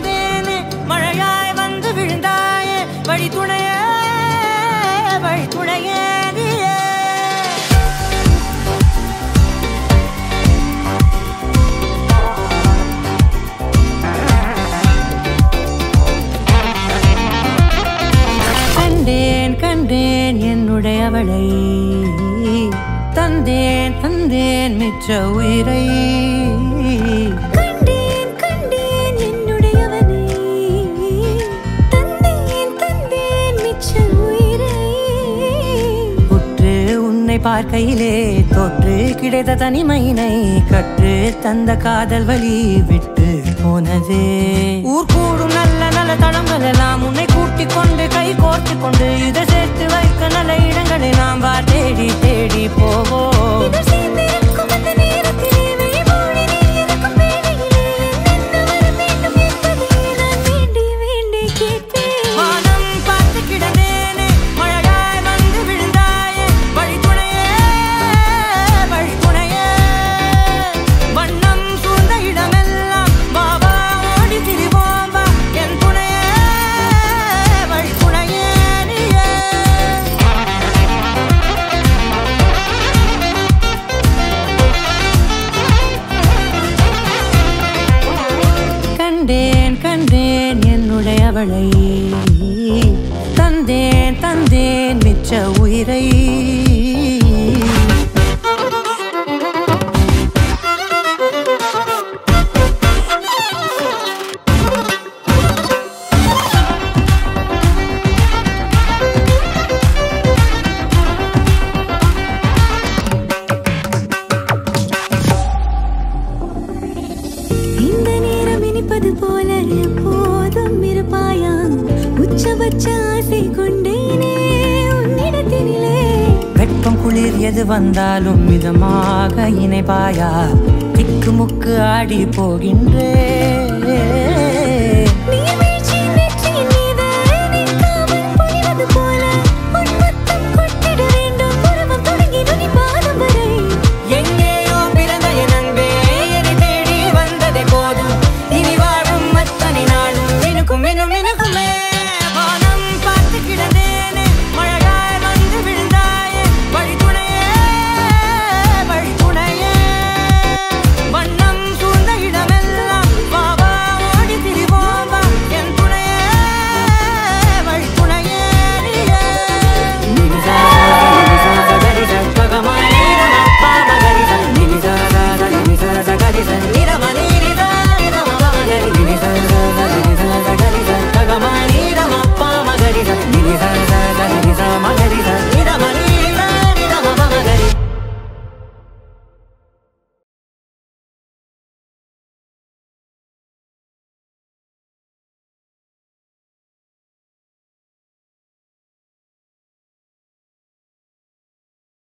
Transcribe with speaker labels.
Speaker 1: கிடந்தேனே மழையாய் வந்து விழுந்தாயே வழி துணையே நீயே கண்டேன் என்னுடையவளை தந்தேன் மிச்ச உயிரை
Speaker 2: கண்டேன் என்னுடையவனை தந்தேன் மிச்ச உயிரை
Speaker 1: உற்று உன்னை பார்க்கையிலே தொற்று கிடைத்த தனிமையினை கற்று தந்த காதல் வழி விட்டு போனதே ஊர் கூடும் நல்ல நல்ல தளங்கள் எல்லாம் உன்னை கூட்டிக் கொண்டு கை கோர்த்து கொண்டு இதை சேர்த்து வைக்க நல்ல இடங்களை நாம் தேடி தேடி போவோம் கண்டேன் என்னுடையவளை தந்தேன் மிச்ச உயிரை
Speaker 2: போல எப்போதும் இருப்பாயா உச்சபட்ச ஆசை கொண்டேனே உன்னிடத்தினிலே
Speaker 1: வெட்கம் குளிர் எது வந்தாலும் மிதமாக இணைப்பாயா திக்கு முக்கு ஆடி போகின்றே